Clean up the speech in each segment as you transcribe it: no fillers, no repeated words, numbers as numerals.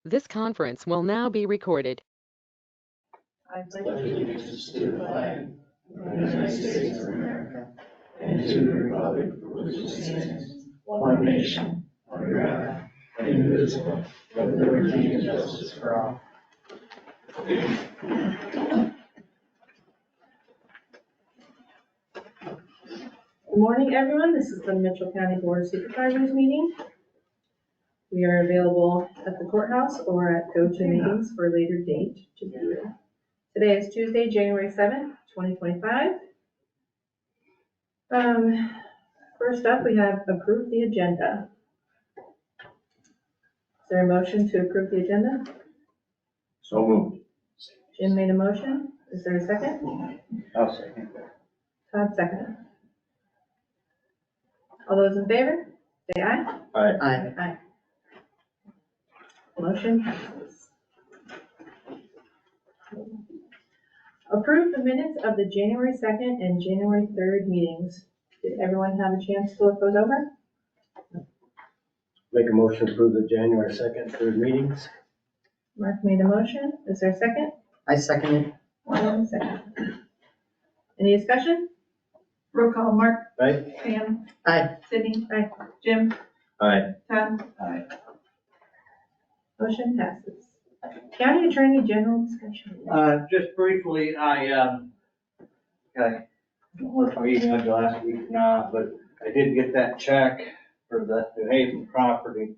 This conference will now be recorded. I pledge allegiance to the flag of the United States of America and to the republic for which it stands, one nation, under God, indivisible, with liberty and justice for all. Good morning, everyone. This is the Mitchell County Board of Supervisors meeting. We are available at the courthouse or at GoToMeetings for a later date to view. Today is Tuesday, January 7th, 2025. First up, we have approved the agenda. Is there a motion to approve the agenda? So moved. Jim made a motion. Is there a second? I'll second. Todd seconded. All those in favor, say aye. Aye. Aye. Aye. Motion passes. Approve the minutes of the January 2nd and January 3rd meetings. Did everyone have a chance to look those over? Make a motion to approve the January 2nd, 3rd meetings. Mark made a motion. Is there a second? I second it. One second. Any discussion? Roll call, Mark, Aye. Pam, Aye. Sydney, Aye. Jim, Aye. Todd. Aye. Motion passes. County Attorney General discussion. Just briefly, I don't know if I emailed you last week or not, but I did get that check for the New Haven property.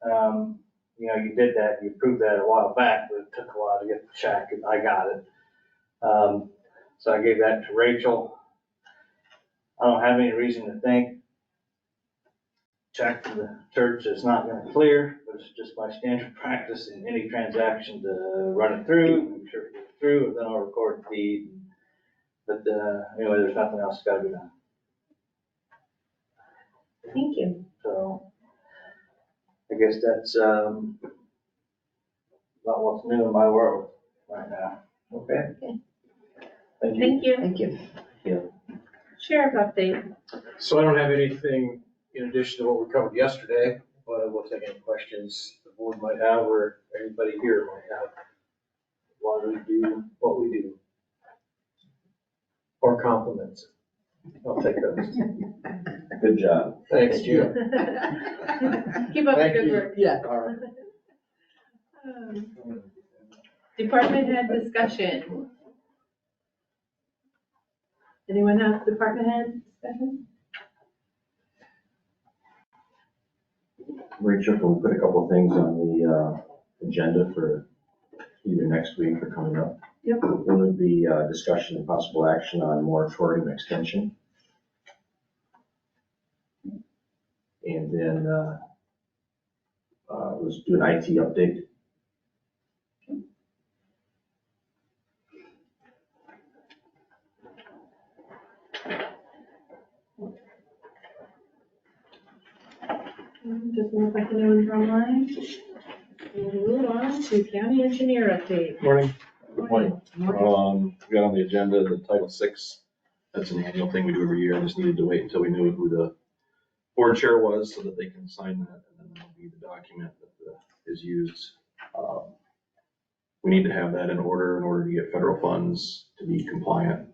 You did that, you approved that a while back, but it took a while to get the check, and I got it. So I gave that to Rachel. I don't have any reason to think check to the church is not gonna clear, but it's just my standard practice in any transaction to run it through, make sure it gets through, and then I'll record the deed. But anyway, there's nothing else gotta be done. Thank you. So I guess that's about what's new in my world right now. Okay? Thank you. Thank you. Thank you. Sheriff update. So I don't have anything in addition to what we covered yesterday, but I will take any questions the board might have or anybody here might have while we do what we do. Or compliments. I'll take those. Good job. Thanks, Jim. Keep up the Thank good you. work. Yeah. All right. Department head discussion. Anyone have department head discussion? Rachel, can we put a couple of things on the agenda for either next week or coming up? Yep. One would be discussion and possible action on moratorium extension. And then let's do an IT update. Just move like anyone's online. We'll move on to county engineer update. Morning. Morning. We got on the agenda the Title VI. That's an annual thing we do every year. I just needed to wait until we knew who the board chair was so that they can sign that, and then that'll be the document that is used. We need to have that in order to get federal funds to be compliant.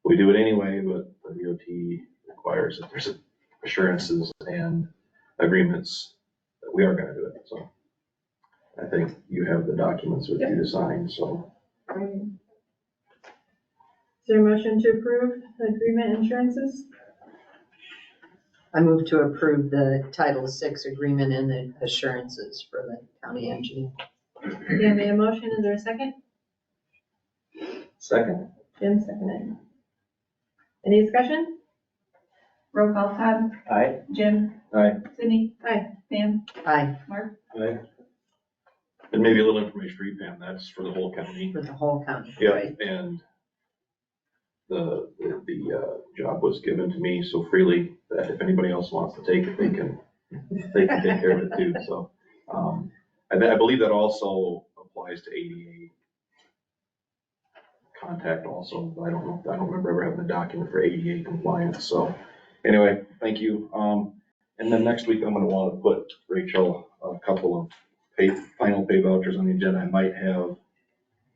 We do it anyway, but the DOT requires that there's assurances and agreements that we are gonna do it, so. I think you have the documents with you to sign, so. Is there a motion to approve the agreement insurances? I move to approve the Title VI agreement and the assurances for the county engineer. Dan made a motion. Is there a second? Second. Jim seconded. Any discussion? roll call, Todd, Aye. Jim, Aye. Sydney, Aye. Pam, Aye, Mark. Aye. And maybe a little information for you, Pam, that's for the whole county. for the whole county, Yeah, right? and the job was given to me so freely that if anybody else wants to take it, they can take care of it too, so. I believe that also applies to ADA contact also, but I don't remember ever having a document for ADA compliance, so. Anyway, thank you. And then next week, I'm gonna wanna put Rachel a couple of final pay vouchers on the agenda. I might have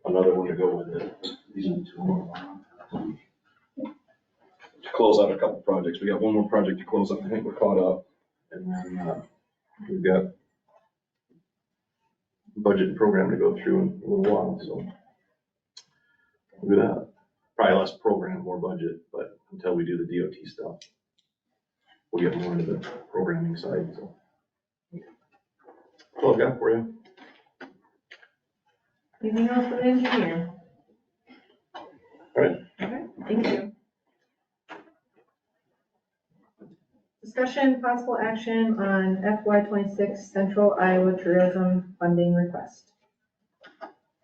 another one to go with it. These are the two more. To close out a couple projects. We got one more project to close up. I think we're caught up. And then, we've got budget and program to go through in a little while, so. Look at that. Probably less program, more budget, but until we do the DOT stuff, we'll get more into the programming side, so. That's all I've got for you. Anything else for the engineer? All right. Okay, thank you. Discussion, possible action on FY '26 Central Iowa Tourism Funding Request.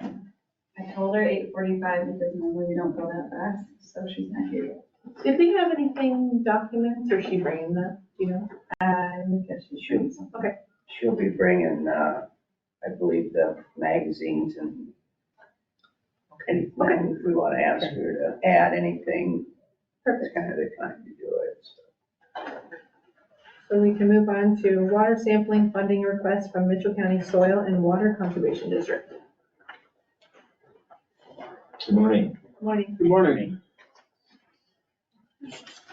I told her 8:45 because normally we don't go that fast, so she's not here. Did they have anything documents, or is she bringing that, do you know? I guess she should. Okay. She'll be bringing, I believe, the magazines and anything, if we want to ask her to add anything, that's kind of the time to do it. So. So we can move on to water sampling funding request from Mitchell County Soil and Water Conservation District. Good morning. Morning. Good morning.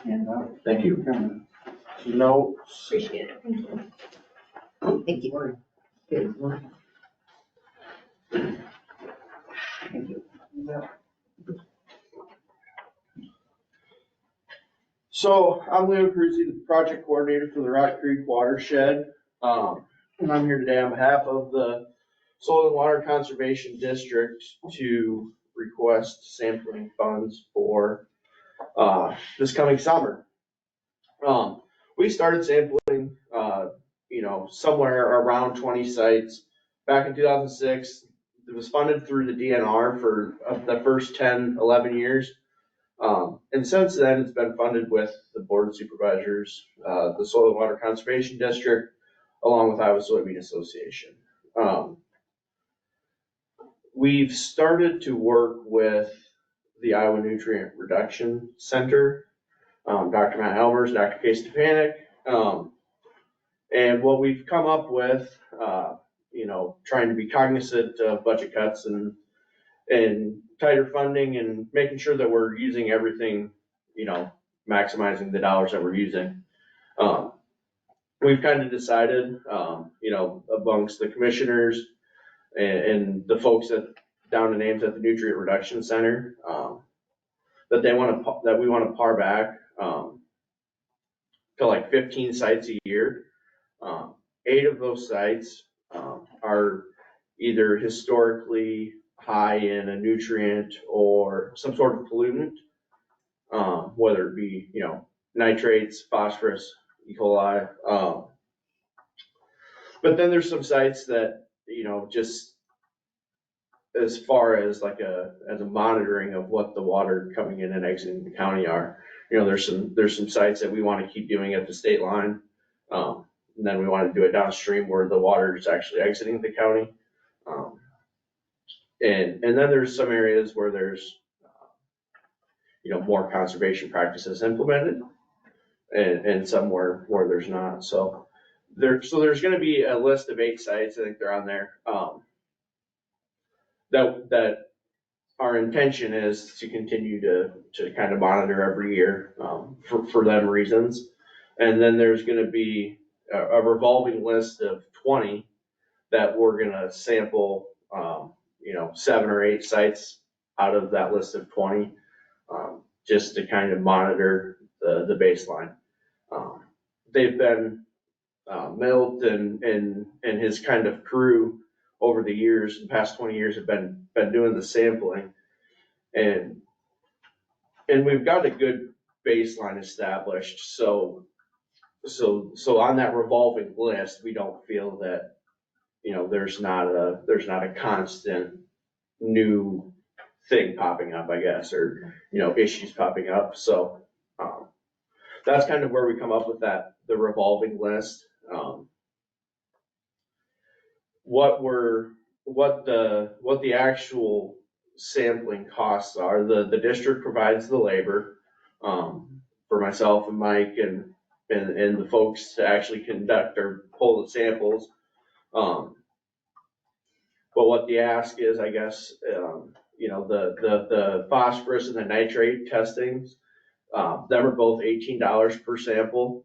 And, Thank you. No. Appreciate it. Thank you. Thank you. Good morning. thank you. So I'm Leo Cruzy, the project coordinator for the Rock Creek Watershed. And I'm here today on behalf of the Soil and Water Conservation District to request sampling funds for this coming summer. We started sampling, somewhere around 20 sites back in 2006. It was funded through the DNR for the first 10, 11 years. And since then, it's been funded with the Board of Supervisors, the Soil and Water Conservation District, along with Iowa Soybean Association. We've started to work with the Iowa Nutrient Reduction Center, Dr. Matt Helmers, Dr. Kay Stepanek. And what we've come up with, trying to be cognizant of budget cuts and tighter funding and making sure that we're using everything, maximizing the dollars that we're using. We've kind of decided, amongst the commissioners and the folks down the names at the Nutrient Reduction Center, that we want to par back to like 15 sites a year. 8 of those sites are either historically high in a nutrient or some sort of pollutant, whether it be, nitrates, phosphorus, E. coli. But then there's some sites that, just as far as as a monitoring of what the water coming in and exiting the county are, there's some sites that we want to keep doing at the state line. And then we want to do it downstream where the water is actually exiting the county. And then there's some areas where there's, more conservation practices implemented and somewhere where there's not. So there's going to be a list of 8 sites. I think they're on there. That our intention is to continue to kind of monitor every year, for them reasons. And then there's going to be a revolving list of 20 that we're going to sample, 7 or 8 sites out of that list of 20, just to kind of monitor the baseline. They've been, Milt and his kind of crew over the years, the past 20 years, have been doing the sampling, and we've got a good baseline established. So on that revolving list, we don't feel that, there's not a constant new thing popping up, I guess, or, issues popping up. So, that's kind of where we come up with the revolving list. What the actual sampling costs are, the district provides the labor, for myself and Mike and the folks to actually conduct or pull the samples. But what the ask is, I guess, the phosphorus and the nitrate testings, them are both $18 per sample.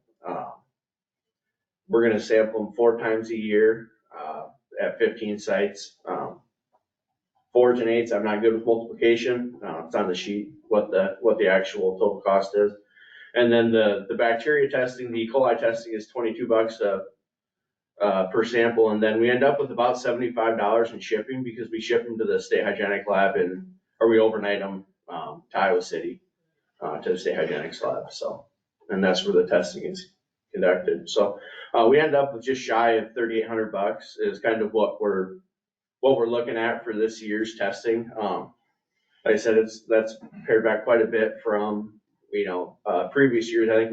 We're gonna sample them 4 times a year, at 15 sites. 4s and 8s, I'm not good with multiplication. It's on the sheet, what the actual total cost is. And then the bacteria testing, the E. coli testing is $22 per sample. And then we end up with about $75 in shipping because we ship them to the state hygienic lab or we overnight them, to Iowa City, to the state hygienics lab. So, and that's where the testing is conducted. So, we end up with just shy of $3,800 is kind of what we're looking at for this year's testing. Like I said, that's pared back quite a bit from, previous years. I think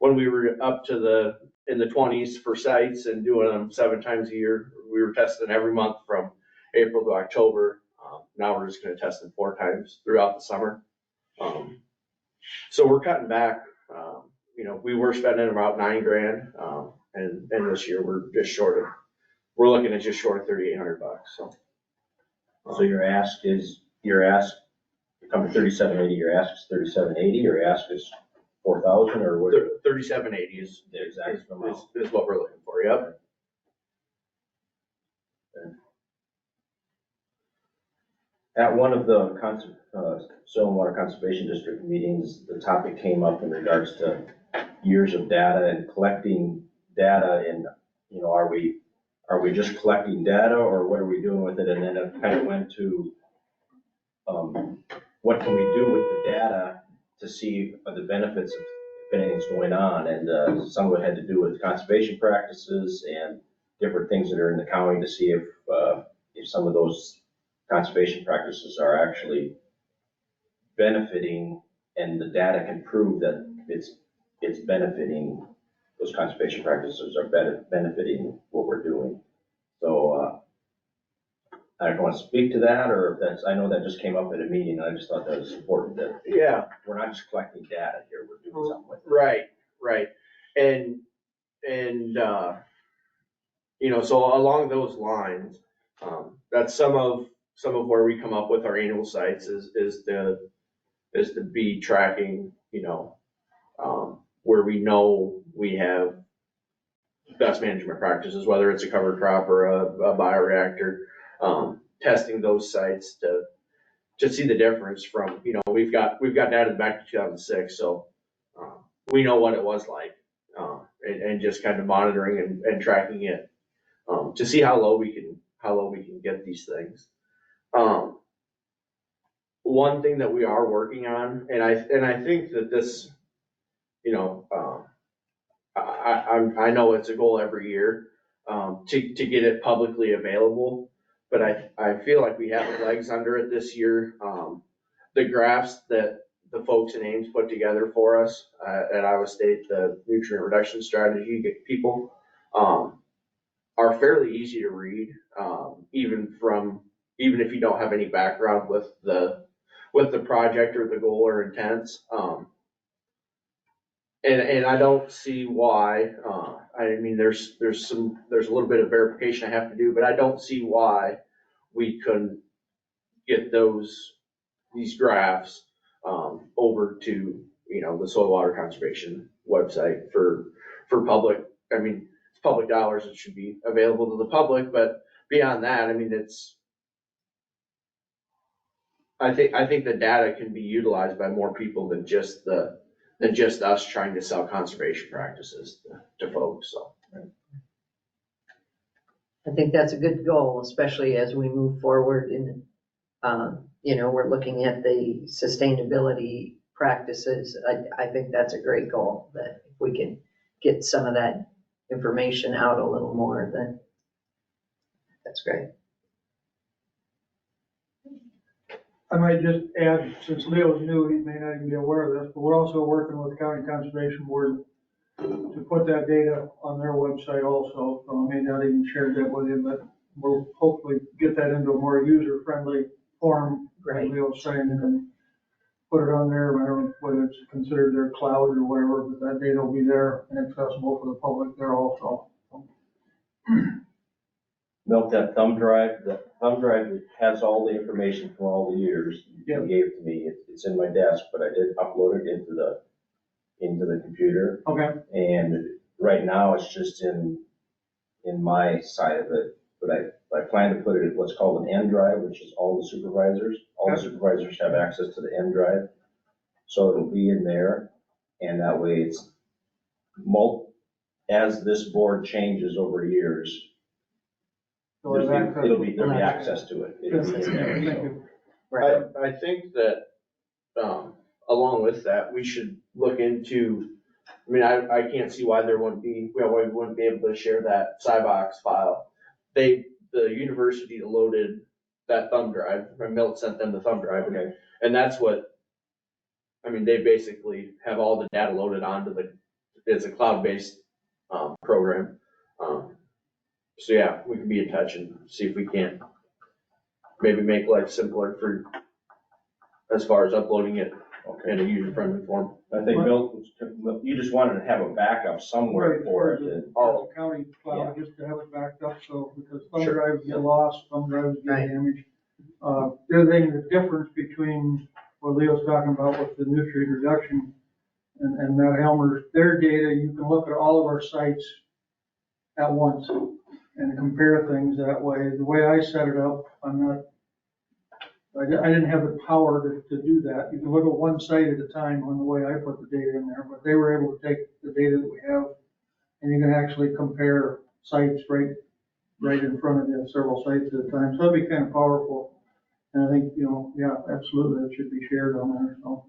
when we were up to in the 20s for sites and doing them 7 times a year, we were testing every month from April to October. Now we're just gonna test them 4 times throughout the summer. So we're cutting back. We were spending about $9,000, and this year we're looking at just short of $3,800. So your ask, you come to 3780, your ask is 3780, your ask is 4,000, or what? 3780 is The exact amount. is what we're looking for. Yep. At one of the Soil and Water Conservation District meetings, the topic came up in regards to years of data and collecting data, and, are we just collecting data, or what are we doing with it? And then it kind of went to, what can we do with the data to see the benefits of if anything's going on? And some of it had to do with conservation practices and different things that are in the county to see if some of those conservation practices are actually benefiting, and the data can prove that it's benefiting, those conservation practices are benefiting what we're doing. So I don't want to speak to that, or if I know that just came up at a meeting, and I just thought that was important, that we're not just collecting data here, we're doing something with it. Right. And so along those lines, that's some of where we come up with our annual sites is to be tracking, where we know we have best management practices, whether it's a cover crop or a bioreactor, testing those sites to see the difference from, we've got data back to 2006, so we know what it was like, and just kind of monitoring and tracking it, to see how low we can get these things. One thing that we are working on, and I think that this, I know it's a goal every year, to get it publicly available, but I feel like we have legs under it this year. The graphs that the folks in Ames put together for us at Iowa State, the nutrient reduction strategy people, are fairly easy to read, even if you don't have any background with the project or the goal or intents. And I don't see why, there's a little bit of verification I have to do, but I don't see why we couldn't get these graphs, over to, the soil water conservation website for public. It's public dollars, it should be available to the public, but beyond that, I think the data can be utilized by more people than just us trying to sell conservation practices to folks, so. I think that's a good goal, especially as we move forward in, we're looking at the sustainability practices. I think that's a great goal, that if we can get some of that information out a little more, then that's great. I might just add, since Leo's new, he may not even be aware of this, but we're also working with the County Conservation Board to put that data on their website also. So I may not even share that with you, but we'll hopefully get that into a more user-friendly form, like Leo's saying, and then put it on there, I don't know whether it's considered their cloud or whatever, but that data will be there and accessible for the public there also. milk that thumb drive. The thumb drive has all the information from all the years Yeah. you gave to me. It's in my desk, but I did upload it into the computer. Okay. And right now, it's just in my side of it. But I plan to put it in what's called an N drive, which is all the supervisors. All the supervisors have access to the N drive. So it'll be in there, and that way it's as this board changes over years, there'll be access to it. It'll be in there, so. Right. I think that, along with that, we should look into, I mean, I can't see why we wouldn't be able to share that Cybox file. The university loaded that thumb drive, or Milt sent them the thumb drive, Okay. and that's what, I mean, they basically have all the data loaded onto it's a cloud-based, program. So yeah, we can be in touch and see if we can't maybe make life simpler as far as uploading it in a user-friendly form. I think Bill, you just wanted to have a backup somewhere for it. And- The county cloud, just to have it backed up, so, because thumb Sure. drives get lost, thumb drives get Right. damaged. The other thing, the difference between what Leo's talking about with the nutrient reduction and Matt Helmer's, their data, you can look at all of our sites at once and compare things that way. The way I set it up, I didn't have the power to do that. You can look at one site at a time on the way I put the data in there, but they were able to take the data that we have and you can actually compare sites right in front of you, several sites at a time. So that'd be kind of powerful. And I think, yeah, absolutely, it should be shared on there. So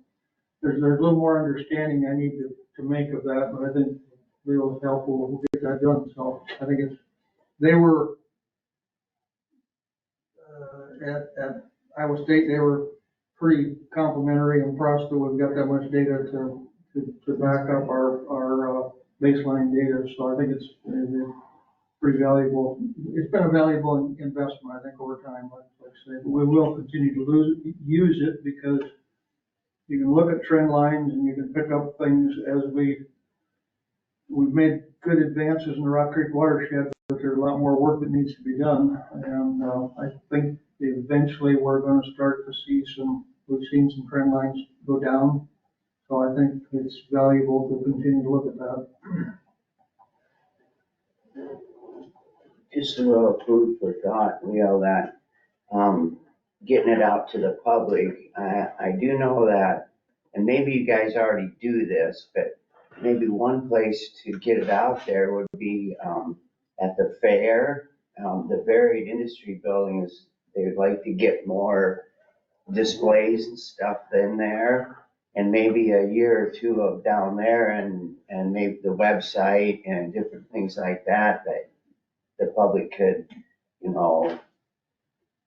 there's a little more understanding I need to make of that, but I think Leo's helpful. We'll get that done. So I think they were, at Iowa State, they were pretty complimentary, impressed that we've got that much data to back up our baseline data. So I think it's pretty valuable. It's been a valuable investment, I think, over time, like I say. But we will continue to use it because you can look at trend lines and you can pick up things as we've made good advances in the Rock Creek watershed, but there's a lot more work that needs to be done. And I think eventually we're going to start to see we've seen some trend lines go down. So I think it's valuable to continue to look at that. Just a little food for thought, Leo, that, getting it out to the public, I do know that, and maybe you guys already do this, but maybe one place to get it out there would be, at the fair. The varied industry buildings, they would like to get more displays and stuff in there. And maybe a year or two of down there and maybe the website and different things like that the public could,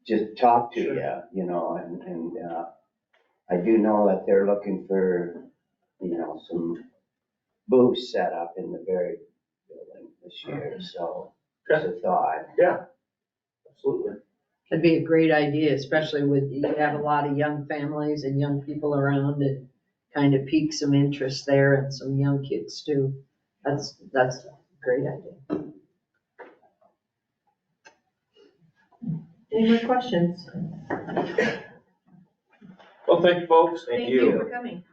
just talk to you, and I do know that they're looking for, some booths set up in the very building this year, so just a thought. Yeah, absolutely. That'd be a great idea, especially you have a lot of young families and young people around. It kind of piques some interest there and some young kids too. That's a great idea. Any more questions? Well, thank you, folks. Thank you you. for coming.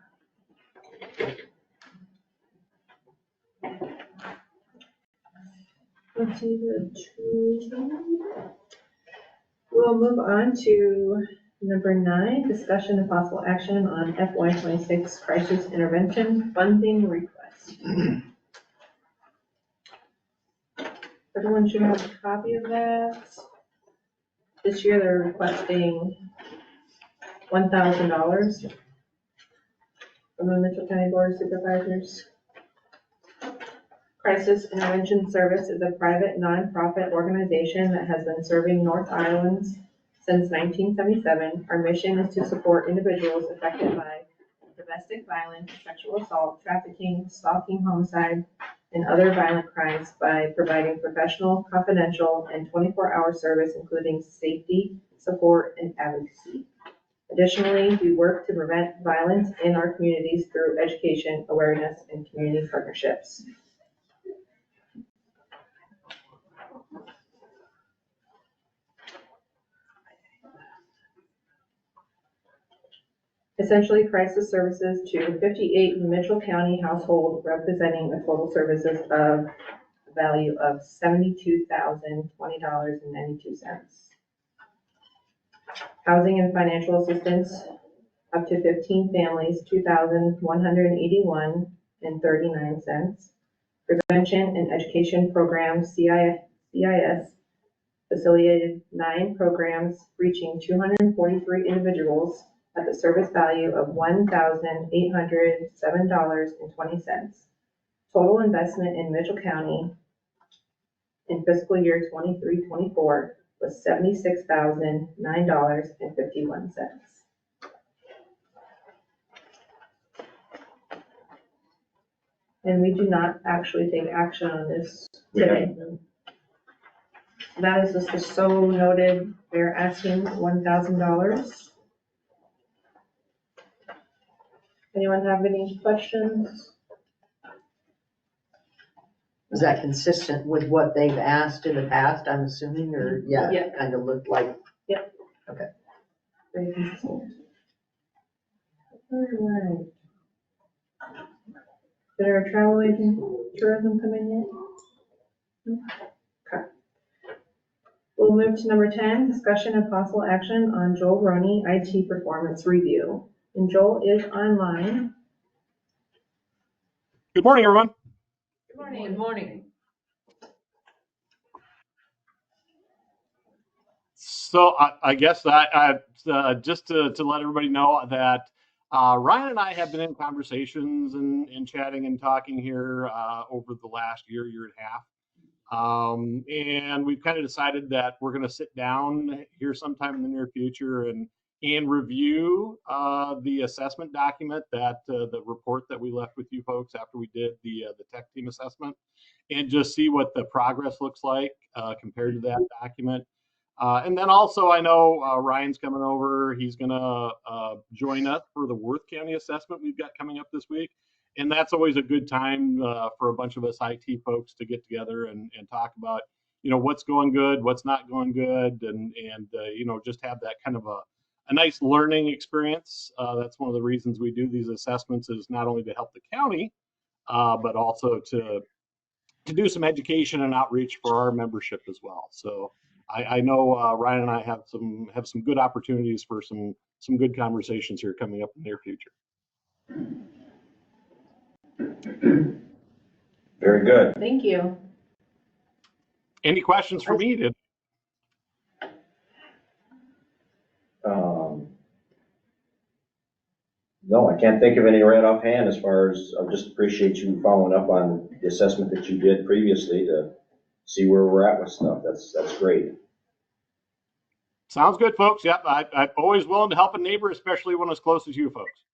Let's see the two. We'll move on to number 9, discussion and possible action on FY26 crisis intervention funding request. Everyone should have a copy of that. This year they're requesting $1,000 from the Mitchell County Board of Supervisors. Crisis Intervention Service is a private nonprofit organization that has been serving North Iowans since 1977. Our mission is to support individuals affected by domestic violence, sexual assault, trafficking, stalking, homicide, and other violent crimes by providing professional, confidential, and 24-hour service, including safety, support, and advocacy. Additionally, we work to prevent violence in our communities through education, awareness, and community partnerships. essentially crisis services to 58 Mitchell County household, representing a total services of value of $72,020.92. Housing and financial assistance up to 15 families, $2,181.39. Prevention and education programs, CIS, facilitated 9 programs reaching 243 individuals at the service value of $1,807.20. Total investment in Mitchell County in fiscal year 23-24 was $76,009.51. And we do not actually take action on this today. That is just so noted. They're asking $1,000. Anyone have any questions? Is that consistent with what they've asked in the past, I'm assuming, or, yeah, Yeah. it kind of looked like? Very consistent. All right. Did our travel agent tourism come in yet? Okay. We'll move to number 10, discussion of possible action on Joel Roney IT performance review. And Joel is online. Good morning, everyone. Good morning. Good morning. So I guess I just to let everybody know that Ryan and I have been in conversations and chatting and talking here over the last year and a half. And we've kind of decided that we're going to sit down here sometime in the near future and review the assessment document, that the report that we left with you folks after we did the tech team assessment, and just see what the progress looks like compared to that document. And then also, I know Ryan's coming over. He's going to join us for the Worth County assessment we've got coming up this week. And that's always a good time for a bunch of us IT folks to get together and talk about, what's going good, what's not going good, and just have that kind of a nice learning experience. That's one of the reasons we do these assessments, is not only to help the county, but also to do some education and outreach for our membership as well. So I know Ryan and I have some good opportunities for some good conversations here coming up in the near future. Very good. Thank you. Any questions for me? No, I can't think of any right offhand. As far as, I just appreciate you following up on the assessment that you did previously to see where we're at with stuff. That's great. Sounds good, folks. Yep, I'm always willing to help a neighbor, especially one as close as you folks.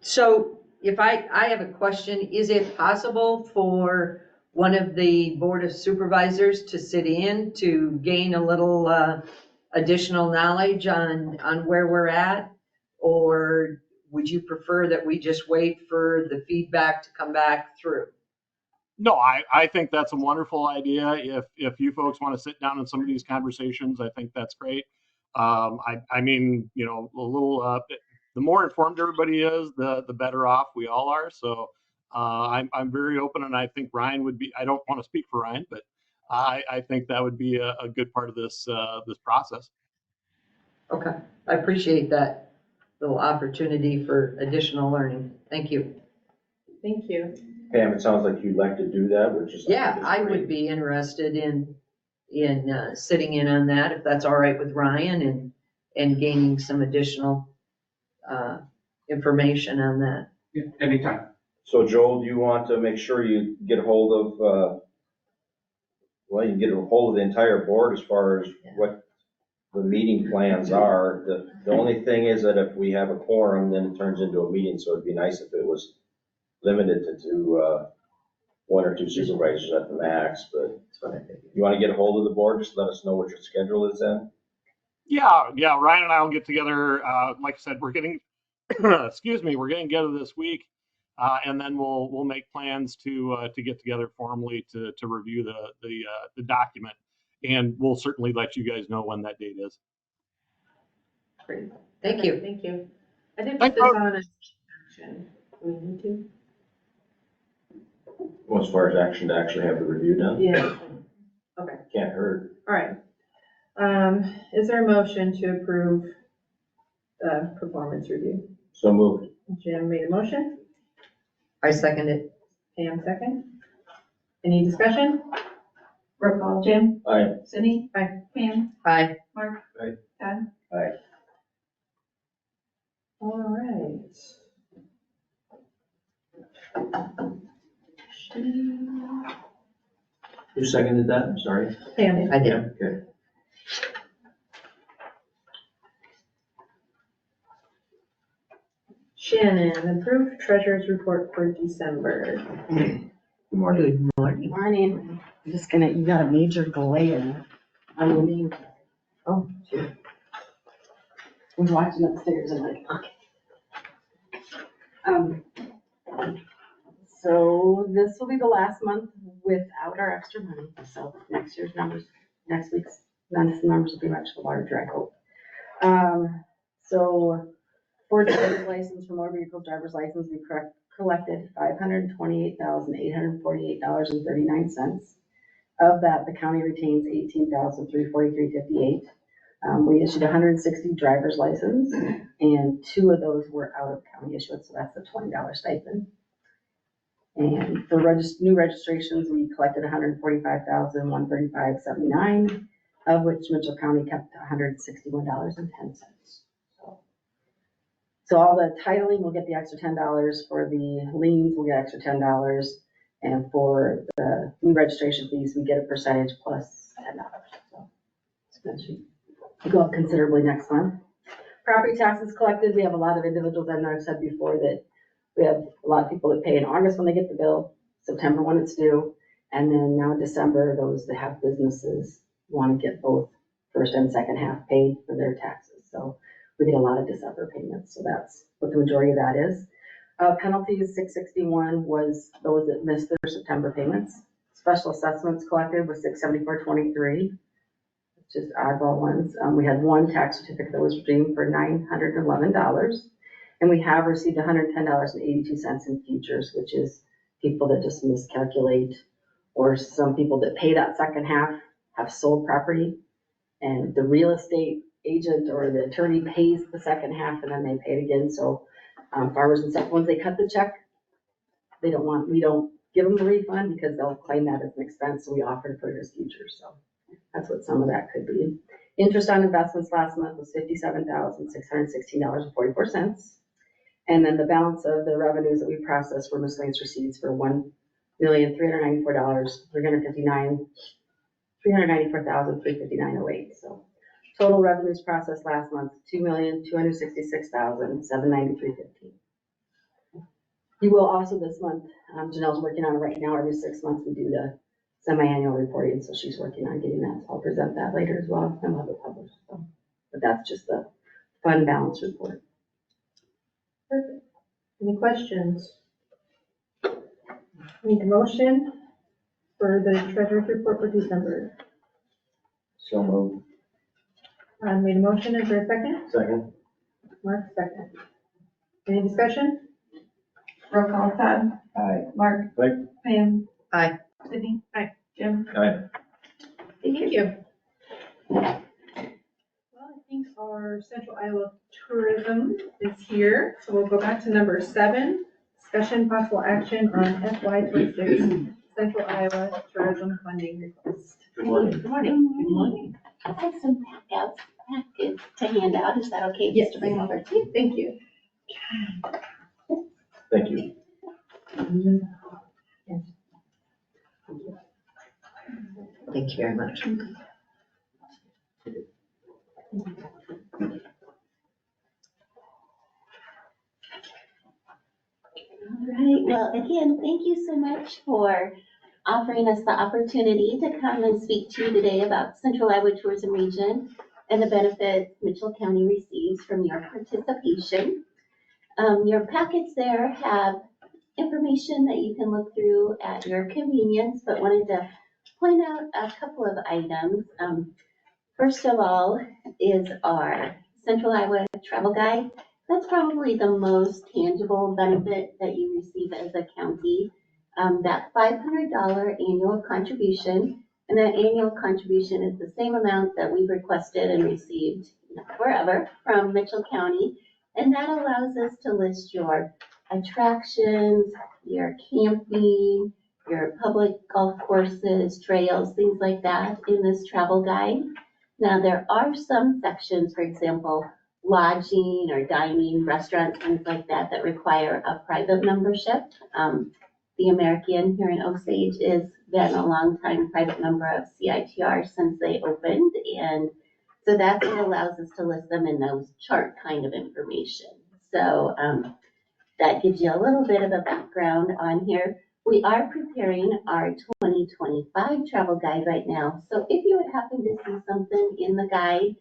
So if I have a question, is it possible for one of the Board of Supervisors to sit in to gain a little additional knowledge on where we're at? Or would you prefer that we just wait for the feedback to come back through? No, I think that's a wonderful idea. If you folks want to sit down in some of these conversations, I think that's great. I mean, a little, the more informed everybody is, the better off we all are. So I'm very open, and I think Ryan would be, I don't want to speak for Ryan, but I think that would be a good part of this process. Okay, I appreciate that little opportunity for additional learning. Thank you. Thank you. Pam, it sounds like you'd like to do that, which is. Yeah, I would be interested in sitting in on that, if that's all right with Ryan, and gaining some additional information on that. Yeah, anytime. So Joel, do you want to make sure you get a hold of, you can get a hold of the entire board as far as what the meeting plans are? The only thing is that if we have a quorum, then it turns into a meeting, so it'd be nice if it was limited to 1 or 2 supervisors at the max, but you want to get a hold of the board, just let us know what your schedule is then? Yeah, Ryan and I will get together. Like I said, we're getting, excuse me, we're getting together this week, and then we'll make plans to get together formally to review the document, and we'll certainly let you guys know when that date is. Great. Thank you. Thank you. I did put Thank this you. on as action. Do we need to? Well, as far as action to actually have the review done, Yeah. Okay, can't hurt. all right. Is there a motion to approve the performance review? So moved. Jim made a motion, I second it. Pam second. Any discussion? Roll call, Jim? Aye. Sydney? Aye. Pam? Aye. Mark? Aye. Todd? All right. Who seconded that? I'm sorry. Pam, I did. Okay. Shannon, approved treasurer's report for December. Good morning. Good morning. Morning. I'm just gonna, you got a major glare on your name. Oh, sure. I was watching upstairs and like, okay. So this will be the last month without our extra money. So next year's numbers, next week's numbers will be much larger, I hope. So for driver's license, for motor vehicle driver's license, we collected $528,848.39. Of that, the county retains $18,343.58. We issued 160 driver's license, and 2 of those were out of county issuance, so that's a $20 stipend. And for new registrations, we collected $145,135.79, of which Mitchell County kept $161.10. So all the titling will get the extra $10, for the liens, we'll get extra $10, and for the new registration fees, we get a percentage plus $10. So it's good. It'll go up considerably next month. Property taxes collected, we have a lot of individuals, I know I've said before that we have a lot of people that pay in August when they get the bill, September when it's due, and then now in December, those that have businesses want to get both first and second half paid for their taxes. So we get a lot of December payments, so that's what the majority of that is. Penalties, 661 was those that missed their September payments. Special assessments collected was 674.23, just oddball ones. We had 1 tax certificate that was redeemed for $911, and we have received $110.82 in futures, which is people that just miscalculate, or some people that pay that second half have sold property, and the real estate agent or the attorney pays the second half and then they pay it again. So farmers and stuff, once they cut the check, we don't give them the refund because they'll claim that as an expense. So we offer to put it as futures. So that's what some of that could be. Interest on investments last month was $57,616.44. And then the balance of the revenues that we processed were miscellaneous receipts for $394,359.08. So total revenues processed last month, $2,266,793.15. You will also this month, Janelle's working on it right now. Every 6 months we do the semi-annual reporting, so she's working on getting that. So I'll present that later as well and we'll have it published. So, but that's just the fund balance report. Perfect. Any questions? Need a motion for the treasurer's report for December. So moved. I made a motion, is there a second? Second. Mark, second. Any discussion? Roll call, Todd? Aye. Mark? Aye. Pam? Aye. Sydney? Aye. Jim? Aye. Thank you. Well, I think our Central Iowa tourism is here, so we'll go back to number 7, discussion possible action on FY26 Central Iowa tourism funding request. Good morning. Good morning. Good morning. I have some packets to hand out. Is that okay? Yes. Just to bring over to you? Thank you. Thank you. Thank you very much. All right, well, again, thank you so much for offering us the opportunity to come and speak to you today about Central Iowa Tourism Region and the benefits Mitchell County receives from your participation. Your packets there have information that you can look through at your convenience, but wanted to point out a couple of items. First of all is our Central Iowa Travel Guide. That's probably the most tangible benefit that you receive as a county. That $500 annual contribution, and that annual contribution is the same amount that we've requested and received forever from Mitchell County. And that allows us to list your attractions, your camping, your public golf courses, trails, things like that in this travel guide. Now, there are some sections, for example, lodging or dining, restaurants, things like that, that require a private membership. The American here in Osage has been a long-time private member of CITR since they opened, and so that's what allows us to list them in those chart kind of information. So that gives you a little bit of a background on here. We are preparing our 2025 travel guide right now. So if you would happen to see something in the guide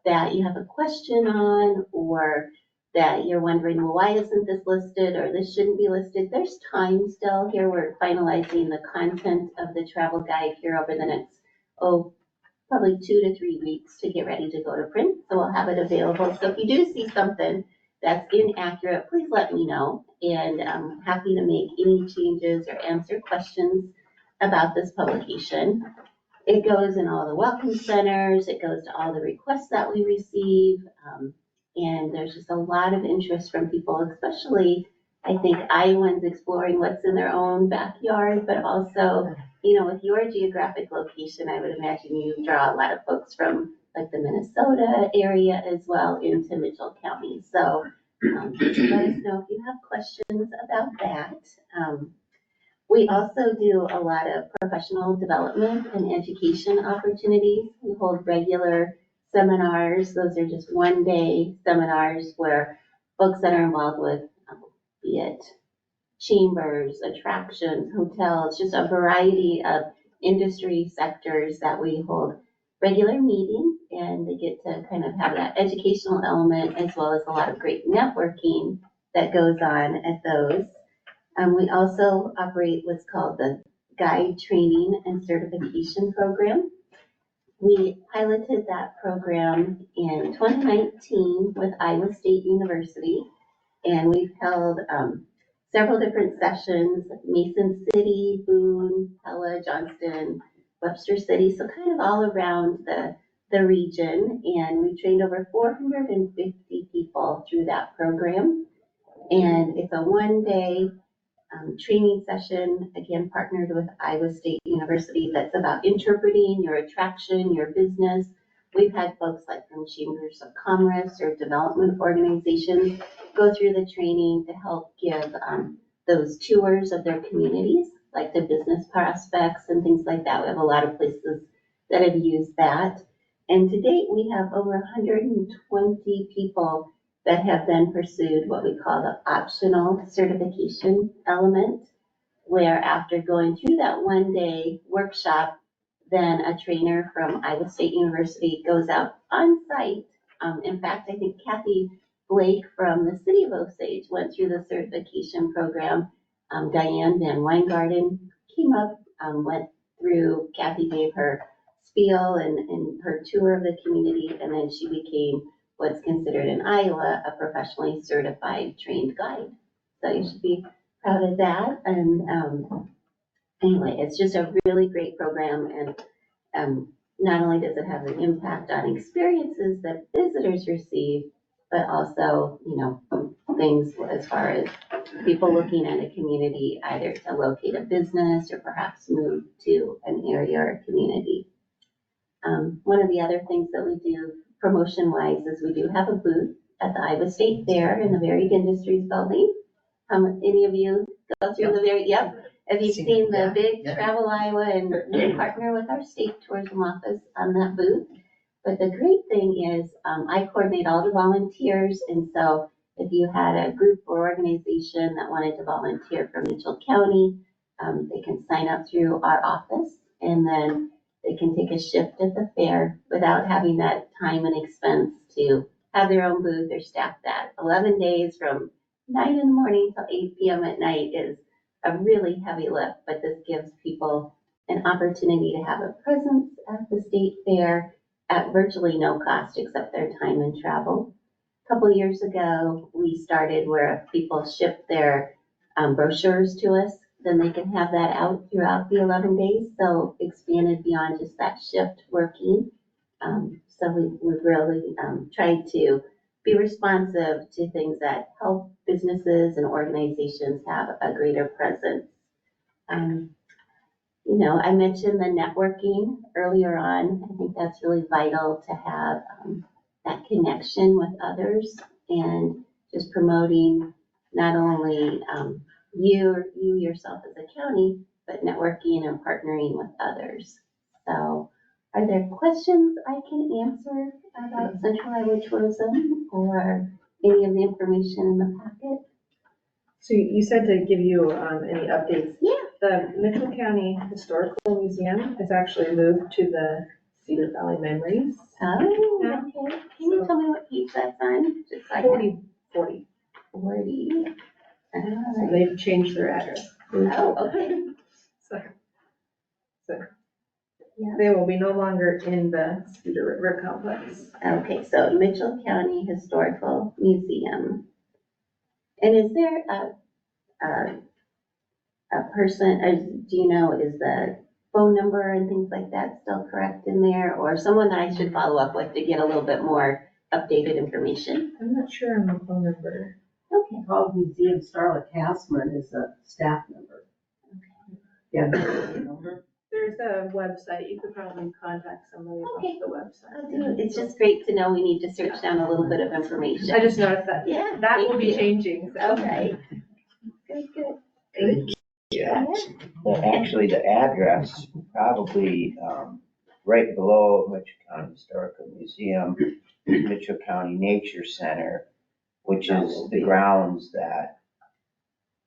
that you have a question on, or that you're wondering, well, why isn't this listed, or this shouldn't be listed, there's time still here. We're finalizing the content of the travel guide here over the next, probably 2 to 3 weeks to get ready to go to print. So we'll have it available. So if you do see something that's inaccurate, please let me know. And I'm happy to make any changes or answer questions about this publication. It goes in all the welcome centers. It goes to all the requests that we receive. And there's just a lot of interest from people, especially, I think, Iowans exploring what's in their own backyard, but also, with your geographic location, I would imagine you draw a lot of folks from like the Minnesota area as well into Mitchell County. So just let us know if you have questions about that. We also do a lot of professional development and education opportunities. We hold regular seminars. Those are just one-day seminars where folks that are involved with, be it chambers, attractions, hotels, just a variety of industry sectors that we hold regular meetings, and they get to kind of have that educational element as well as a lot of great networking that goes on at those. We also operate what's called the Guide Training and Certification Program. We piloted that program in 2019 with Iowa State University, and we've held several different sessions, Mason City, Boone, Pella, Johnston, Webster City, so kind of all around the region. And we trained over 450 people through that program. And it's a one-day training session, again, partnered with Iowa State University, that's about interpreting your attraction, your business. We've had folks like from Chambers of Commerce or development organizations go through the training to help give those tours of their communities, like the business prospects and things like that. We have a lot of places that have used that. And to date, we have over 120 people that have then pursued what we call the optional certification element, where after going through that one-day workshop, then a trainer from Iowa State University goes out on site. In fact, I think Kathy Blake from the city of Osage went through the certification program. Diane Van Weingarten came up, went through, Kathy gave her spiel and her tour of the community, and then she became what's considered in Iowa a professionally certified trained guide. So you should be proud of that. And anyway, it's just a really great program, and not only does it have an impact on experiences that visitors receive, but also, things as far as people looking at a community, either to locate a business or perhaps move to an area or a community. One of the other things that we do promotion-wise is we do have a booth at the Iowa State Fair in the Varied Industries Building. Any of you go through the Varied? Yep. Have you seen the big Travel Iowa, and we partner with our state tourism office on that booth? But the great thing is I coordinate all the volunteers, and so if you had a group or organization that wanted to volunteer for Mitchell County, they can sign up through our office, and then they can take a shift at the fair without having that time and expense to have their own booth or staff that. 11 days from 9 in the morning till 8 p.m. at night is a really heavy lift, but this gives people an opportunity to have a presence at the state fair at virtually no cost except their time and travel. couple years ago, we started where if people ship their brochures to us, then they can have that out throughout the 11 days. So expanded beyond just that shift working. So we've really tried to be responsive to things that help businesses and organizations have a greater presence. You know, I mentioned the networking earlier on. I think that's really vital to have that connection with others and just promoting not only you yourself as a county, but networking and partnering with others. So are there questions I can answer about Central Iowa tourism or any of the information in the packet? So you said to give you any updates. Yeah. The Mitchell County Historical Museum has actually moved to the Cedar Valley Memories. Oh, Yeah. okay. Can you tell me what page that's on? Just so I can- 40. 40. So Alright. they've changed their address. Oh, okay. So Yeah. they will be no longer in the Cedar River complex. Okay, so Mitchell County Historical Museum. And is there a person, or do you know, is the phone number and things like that still correct in there? Or someone that I should follow up with to get a little bit more updated information? I'm not sure on the phone number. Okay. Called Museum Starlet Hassman is a staff member. Yeah. There's a website. You could probably contact somebody Okay. about the website. I'll do it. It's just great to know we need to search down a little bit of information. I just noticed that. Yeah, That will thank be you. changing. So. Okay. Good, good. Good. Yeah. Well, actually, the address probably right below Mitchell County Historical Museum, Mitchell County Nature Center, which is the grounds that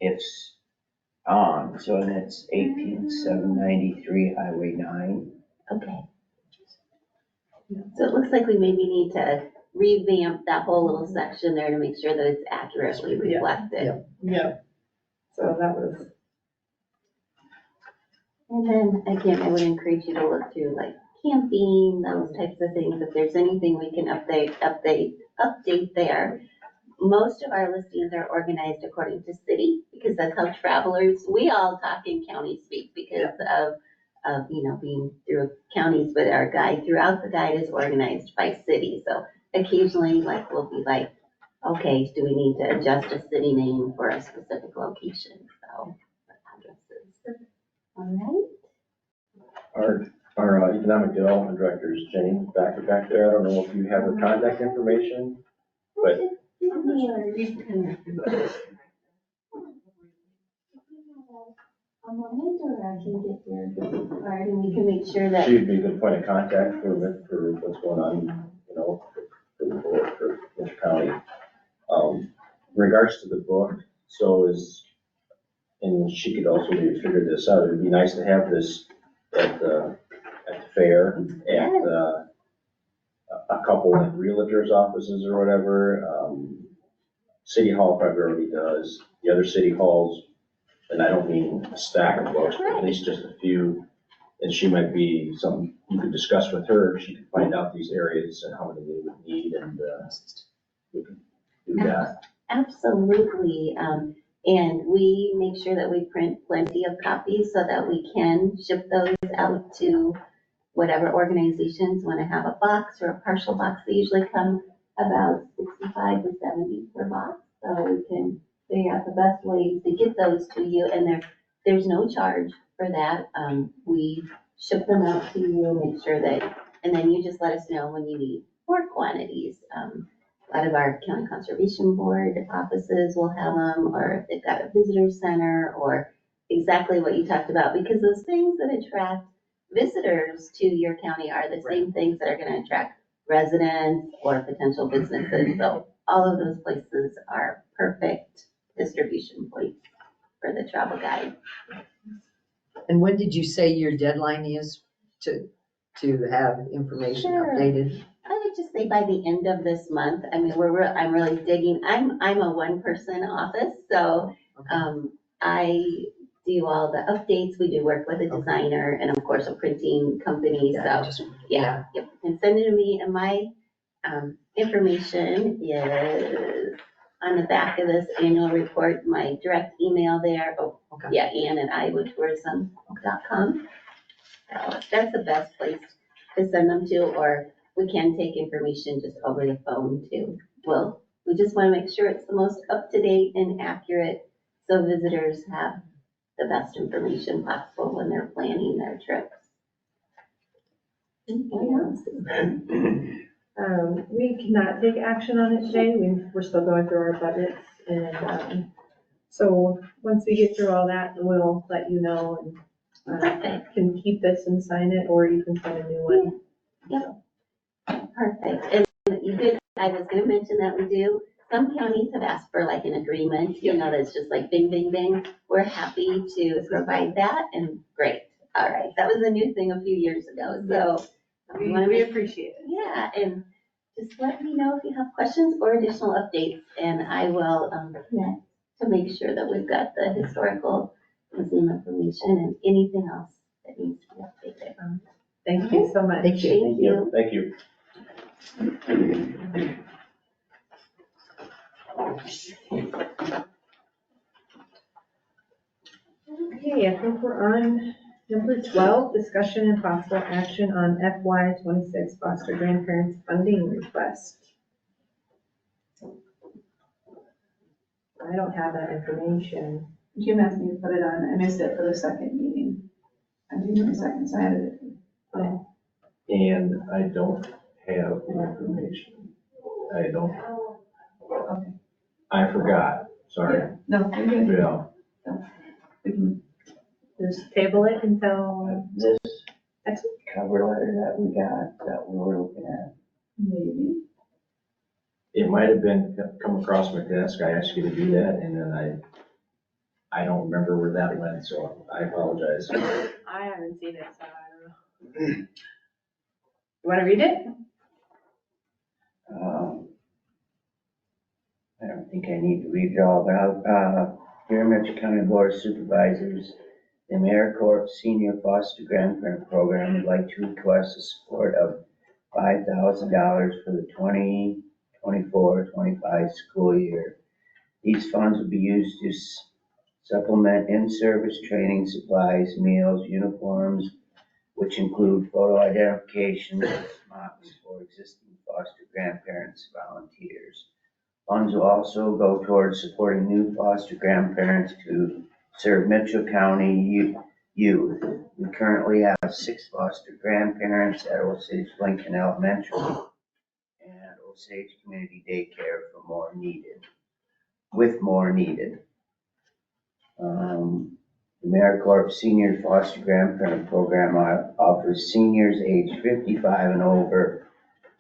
it's on. So and it's 18793 Highway 9. Okay. So it looks like we maybe need to revamp that whole little section there to make sure that it's accurately reflected. Yeah. So that was. And then again, I would encourage you to look through like camping, those types of things. If there's anything we can update there. Most of our listings are organized according to city because that's how travelers, we all talk in county speak because of, you know, being through counties, but our guide throughout the guide is organized by city. So occasionally like we'll be like, okay, do we need to adjust a city name for a specific location? So addresses. All right. Our economic development director is Jenny back there. I don't know if you have her contact information, but A moment, or I can get your business card and we can make sure that. she'd be a good point of contact for what's going on, you know, for Mitchell County. In regards to the book, and she could also maybe figure this out, it'd be nice to have this at the fair, at a couple of realtors' offices or whatever. City Hall probably already does, the other city halls, and I don't mean a stack of books, but at least just a few. And she might be something you could discuss with her, she could find out these areas and how many they would need, and we can do that. Absolutely. And we make sure that we print plenty of copies so that we can ship those out to whatever organizations want to have a box or a partial box. They usually come about 65 to 70 per box. So we can figure out the best ways to get those to you. And there's no charge for that. We ship them out to you, make sure that, and then you just let us know when you need more quantities. A lot of our county conservation board offices will have them, or if they've got a visitor center, or exactly what you talked about, because those things that attract visitors to your county are the same things that are going to attract residents or potential businesses. So all of those places are perfect distribution points for the travel guide. And when did you say your deadline is to have information Sure. updated? I would just say by the end of this month. I mean, I'm really digging. I'm a one-person office, so I do all the updates. We do work with a designer and of course a printing company. So yep. And send it to me. And my information is on the back of this annual report, my direct email there. Oh, Okay. yeah, Ann@iowatourism.com. That's the best place to send them to, or we can take information just over the phone too. Well, we just want to make sure it's the most up-to-date and accurate, so visitors have the best information possible when they're planning their trips. Anything else? We cannot take action on it today. We're still going through our budgets and, so once we get through all that, we'll let you know and, can keep this and sign it, or you can sign a new one. Yep. Perfect. And you did, I was gonna mention that we do, some counties have asked for like an agreement, you know, that's just like bing, bing, bing. We're happy to provide that, and great. All right, that was a new thing a few years ago, so. We appreciate it. Yeah, and just let me know if you have questions or additional updates, and I will, connect to make sure that we've got the historical museum information and anything else that needs to be updated. Thank you so much. Thank you. Thank you. Thank you. Okay, I think we're on number 12, discussion and possible action on FY 26 foster grandparents funding request. I don't have that information. Jim asked me to put it on, I missed it for the second meeting. I didn't know the second, so I added it. Oh, And I don't have the information. I don't. Okay. I forgot, sorry. No, we're good. Yeah. We can, just table it until This next week. cover letter that we got, that we were looking at, maybe. It might have been come across my desk. I asked you to do that, and then I don't remember where that went, so I apologize. I haven't seen it, so I don't know. You want to read it? I don't think I need to read it all, but I'll, here in Metro County Board of Supervisors, the AmeriCorps Senior Foster Grandparent Program would like to request the support of $5,000 for the 2024-25 school year. These funds will be used to supplement in-service training, supplies, meals, uniforms, which include photo identification and smocks for existing foster grandparents, volunteers. Funds will also go towards supporting new foster grandparents to serve Mitchell County youth. We currently have 6 foster grandparents at Osage Lincoln Elementary and Osage Community Daycare for more needed. AmeriCorps Senior Foster Grandparent Program offers seniors aged 55 and over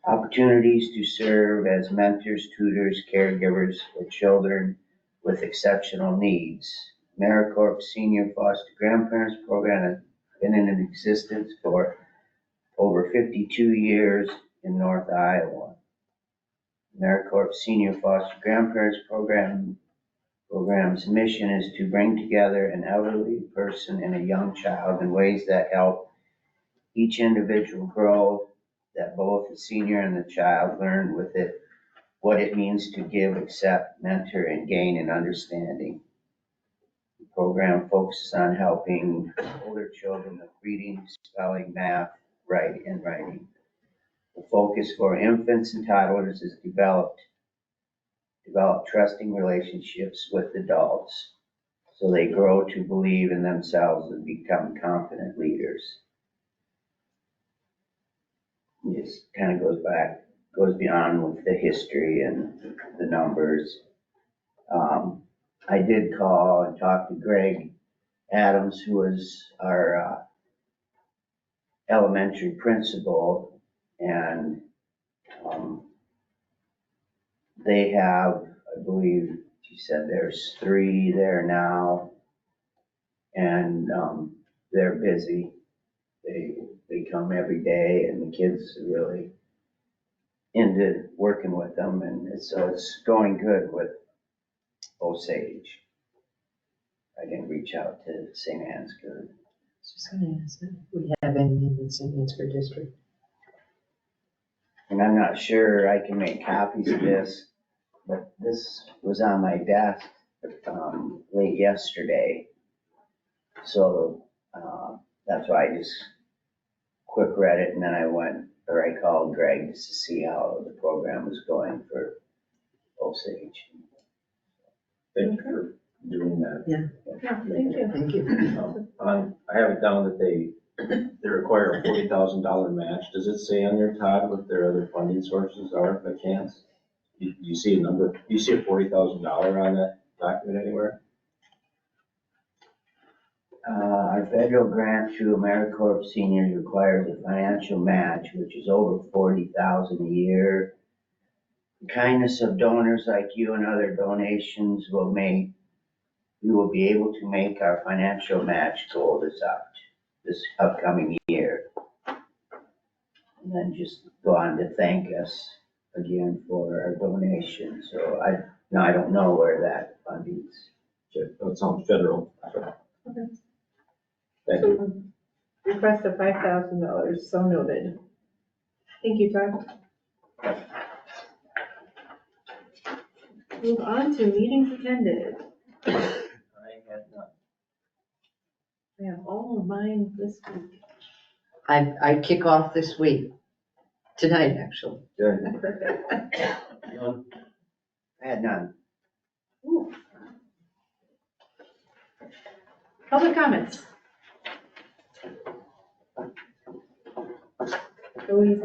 opportunities to serve as mentors, tutors, caregivers for children with exceptional needs. AmeriCorps Senior Foster Grandparents Program has been in existence for over 52 years in North Iowa. AmeriCorps Senior Foster Grandparents Program's mission is to bring together an elderly person and a young child in ways that help each individual grow, that both the senior and the child learn with it what it means to give, accept, mentor, and gain an understanding. The program focuses on helping older children with reading, spelling, math, writing. The focus for infants and toddlers is develop trusting relationships with adults so they grow to believe in themselves and become confident leaders. It just kind of goes beyond with the history and the numbers. I did call and talk to Greg Adams, who is our elementary principal, and they have, I believe she said there's 3 there now, and they're busy. They come every day, and the kids are really into working with them, and so it's going good with Osage. I didn't reach out to St. Ansgar. Just gonna ask if we have any in the St. Ansgar district. And I'm not sure I can make copies of this, but this was on my desk, late yesterday. So, that's why I just quick read it and then I called Greg just to see how the program was going for Osage. Thank you for doing that. Yeah. Yeah, thank you. Thank you. I have it down that they require a $40,000 match. Does it say on there, Todd, what their other funding sources are by chance? You see a number, you see a $40,000 on that document anywhere? Our federal grant through AmeriCorps Seniors requires a financial match, which is over 40,000 a year. The kindness of donors like you and other donations we will be able to make our financial match goal this upcoming year. And then just go on to thank us again for our donation. So I don't know where that funding's. That sounds federal. Okay. Thank you. Request of $5,000, so noted. Thank you, Todd. Move on to meetings attended. I had none. I have all of mine this week. I kick off this week, tonight, actually. Good. Perfect. I had none. Ooh. Public comments. Go easy.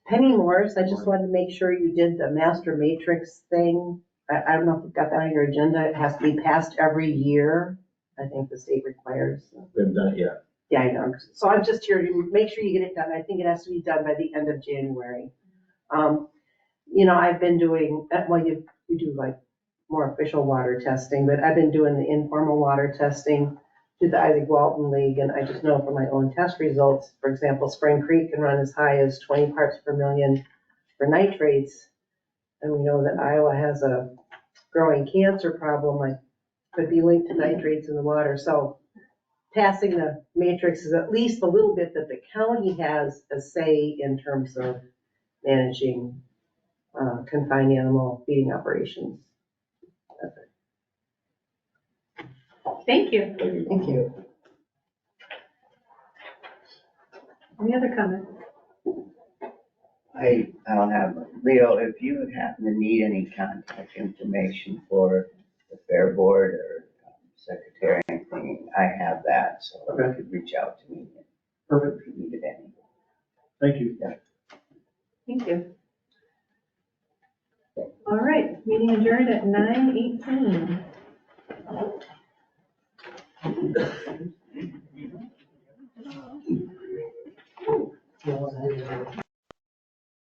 Penny Morris, I just wanted to make sure you did the master matrix thing. I don't know if you've got that on your agenda. It has to be passed every year. I think the state requires. We haven't done it yet. Yeah, I know. So I'm just here to make sure you get it done. I think it has to be done by the end of January. I've been doing, well, you do like more official water testing, but I've been doing the informal water testing through the Isaac Walton League, and I just know from my own test results, for example, Spring Creek can run as high as 20 parts per million for nitrates. And we know that Iowa has a growing cancer problem, like could be linked to nitrates in the water. So passing the matrix is at least a little bit that the county has a say in terms of managing confined animal feeding operations. Thank you. Thank you. Any other comments? I don't have, Leo, if you would happen to need any contact information for the Fair Board or Secretary or anything, I have that, so you could reach out to me. Perfect. If you needed any. Thank you. Thank you. All right, meeting adjourned at 9:18.